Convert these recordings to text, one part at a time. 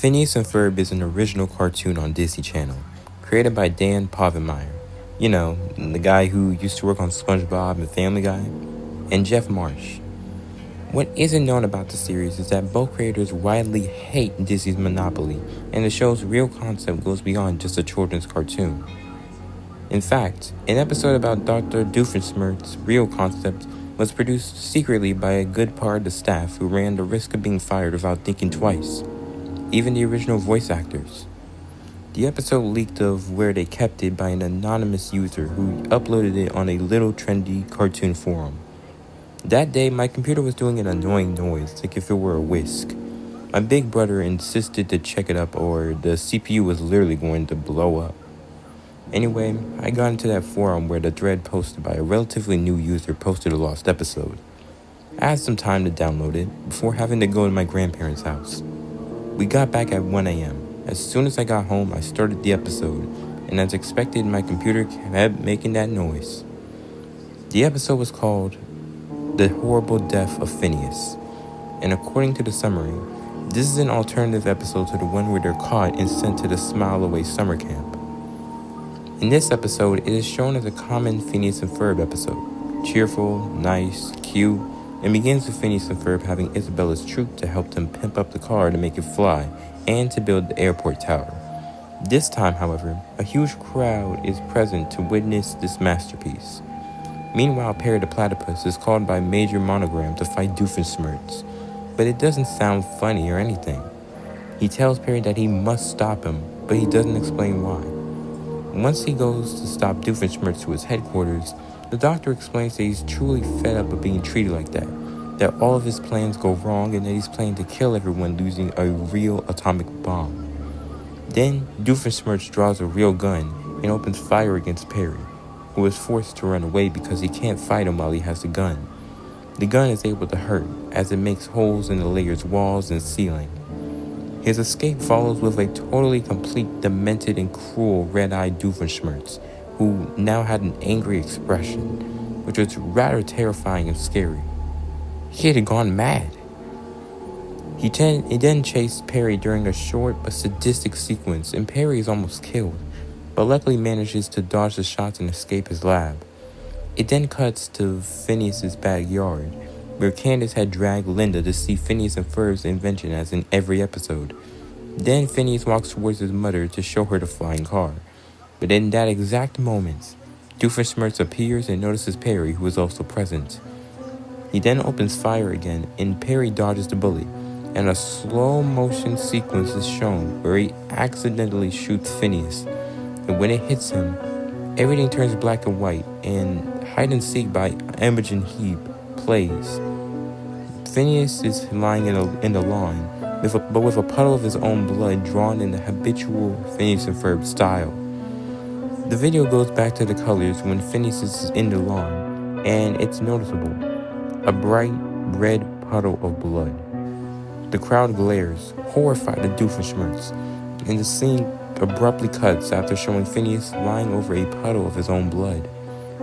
Phineas and Ferb is an original cartoon on Disney Channel, created by Dan Povenmire. You know, the guy who used to work on SpongeBob and Family Guy, and Jeff Marsh. What isn't known about the series is that both creators widely hate Disney's monopoly, and the show's real concept goes beyond just a children's cartoon. In fact, an episode about Dr. Doofenshmirtz's real concept was produced secretly by a good part of the staff who ran the risk of being fired without thinking twice, even the original voice actors. The episode leaked of where they kept it by an anonymous user who uploaded it on a little trendy cartoon forum. That day, my computer was doing an annoying noise, like if it were a whisk. My big brother insisted to check it up or the CPU was literally going to blow up. Anyway, I got into that forum where the thread posted by a relatively new user posted a lost episode. I had some time to download it before having to go to my grandparents' house. We got back at 1 a.m. As soon as I got home, I started the episode, and as expected, my computer kept making that noise. The episode was called The Horrible Death of Phineas, and according to the summary, this is an alternative episode to the one where they're caught and sent to the Smile Away summer camp. In this episode, it is shown as a common Phineas and Ferb episode, cheerful, nice, cute, and begins with Phineas and Ferb having Isabella's troop to help them pimp up the car to make it fly and to build the airport tower. This time, however, a huge crowd is present to witness this masterpiece. Meanwhile, Perry the Platypus is called by Major Monogram to fight Doofenshmirtz, but it doesn't sound funny or anything. He tells Perry that he must stop him, but he doesn't explain why. Once he goes to stop Doofenshmirtz to his headquarters, the doctor explains that he's truly fed up of being treated like that all of his plans go wrong and that he's planning to kill everyone using a real atomic bomb. Then, Doofenshmirtz draws a real gun and opens fire against Perry, who is forced to run away because he can't fight him while he has the gun. The gun is able to hurt, as it makes holes in the layer's walls and ceiling. His escape follows with a totally complete, demented, and cruel red-eyed Doofenshmirtz, who now had an angry expression, which was rather terrifying and scary. He had gone mad. He then chased Perry during a short but sadistic sequence, and Perry is almost killed, but luckily manages to dodge the shots and escape his lab. It then cuts to Phineas's backyard, where Candace had dragged Linda to see Phineas and Ferb's invention as in every episode. Then Phineas walks towards his mother to show her the flying car. But in that exact moment, Doofenshmirtz appears and notices Perry, who is also present. He then opens fire again, and Perry dodges the bullet, and a slow-motion sequence is shown where he accidentally shoots Phineas. And when it hits him, everything turns black and white, and Hide and Seek by Imogen Heap plays. Phineas is lying in the lawn, but with a puddle of his own blood drawn in the habitual Phineas and Ferb style. The video goes back to the colors when Phineas is in the lawn, and it's noticeable. A bright red puddle of blood. The crowd glares, horrified at Doofenshmirtz, and the scene abruptly cuts after showing Phineas lying over a puddle of his own blood,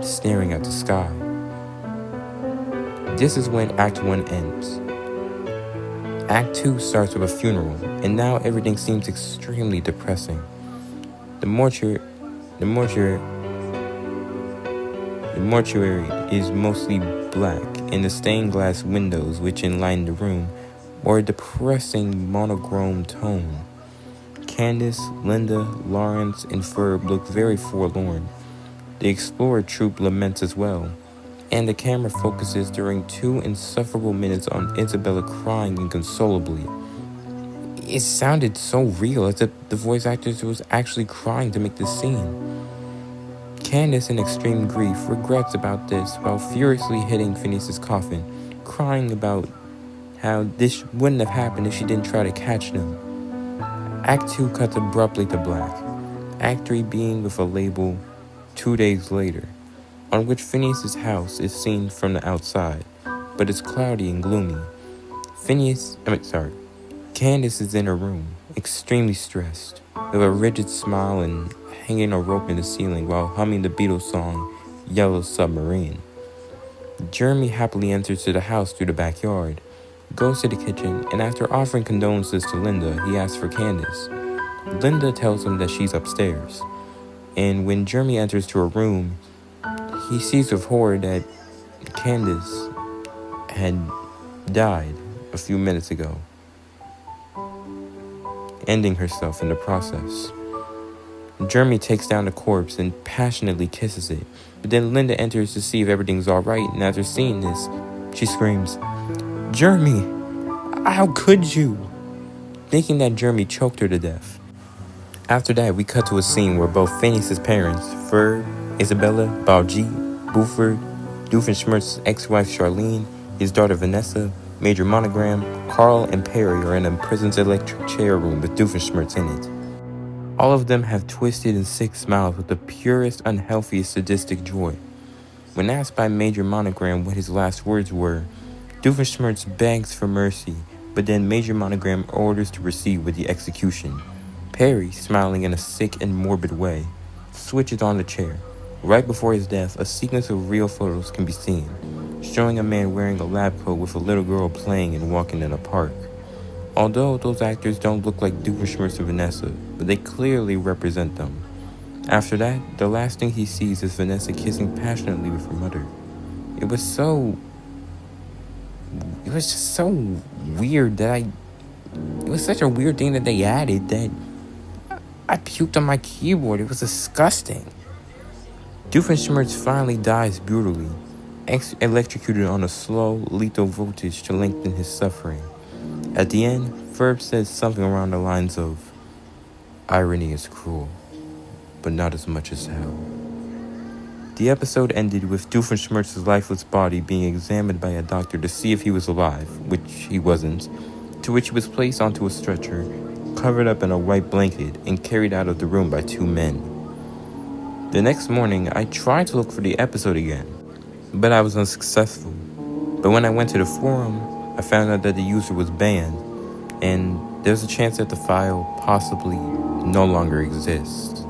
staring at the sky. This is when Act 1 ends. Act 2 starts with a funeral, and now everything seems extremely depressing. The mortuary is mostly black, and the stained glass windows which enlighten the room are a depressing monochrome tone. Candace, Linda, Lawrence, and Ferb look very forlorn. The explorer troupe laments as well, and the camera focuses during 2 insufferable minutes on Isabella crying inconsolably. It sounded so real, as if the voice actress was actually crying to make this scene. Candace, in extreme grief, regrets about this while furiously hitting Phineas's coffin, crying about how this wouldn't have happened if she didn't try to catch them. Act 2 cuts abruptly to black, Act 3 being with a label 2 days later, on which Phineas's house is seen from the outside, but it's cloudy and gloomy. Candace is in her room, extremely stressed, with a rigid smile and hanging a rope in the ceiling while humming the Beatles song, Yellow Submarine. Jeremy happily enters to the house through the backyard, goes to the kitchen, and after offering condolences to Linda, he asks for Candace. Linda tells him that she's upstairs, and when Jeremy enters to her room, he sees with horror that Candace had died a few minutes ago, ending herself in the process. Jeremy takes down the corpse and passionately kisses it, but then Linda enters to see if everything's alright, and after seeing this, she screams, "Jeremy, how could you?" thinking that Jeremy choked her to death. After that, we cut to a scene where both Phineas' parents, Ferb, Isabella, Baljeet, Buford, Doofenshmirtz's ex-wife Charlene, his daughter Vanessa, Major Monogram, Carl, and Perry are in a prison's electric chair room with Doofenshmirtz in it. All of them have twisted and sick smiles with the purest, unhealthiest, sadistic joy. When asked by Major Monogram what his last words were, Doofenshmirtz begs for mercy, but then Major Monogram orders to proceed with the execution. Perry, smiling in a sick and morbid way, switches on the chair. Right before his death, a sequence of real photos can be seen, showing a man wearing a lab coat with a little girl playing and walking in a park. Although those actors don't look like Doofenshmirtz or Vanessa, but they clearly represent them. After that, the last thing he sees is Vanessa kissing passionately with her mother. It was just so weird it was such a weird thing that they added that I puked on my keyboard. It was disgusting. Doofenshmirtz finally dies brutally, electrocuted on a slow, lethal voltage to lengthen his suffering. At the end, Ferb says something around the lines of, "Irony is cruel, but not as much as hell." The episode ended with Doofenshmirtz's lifeless body being examined by a doctor to see if he was alive, which he wasn't, to which he was placed onto a stretcher, covered up in a white blanket, and carried out of the room by two men. The next morning, I tried to look for the episode again, but I was unsuccessful. But when I went to the forum, I found out that the user was banned, and there's a chance that the file possibly no longer exists.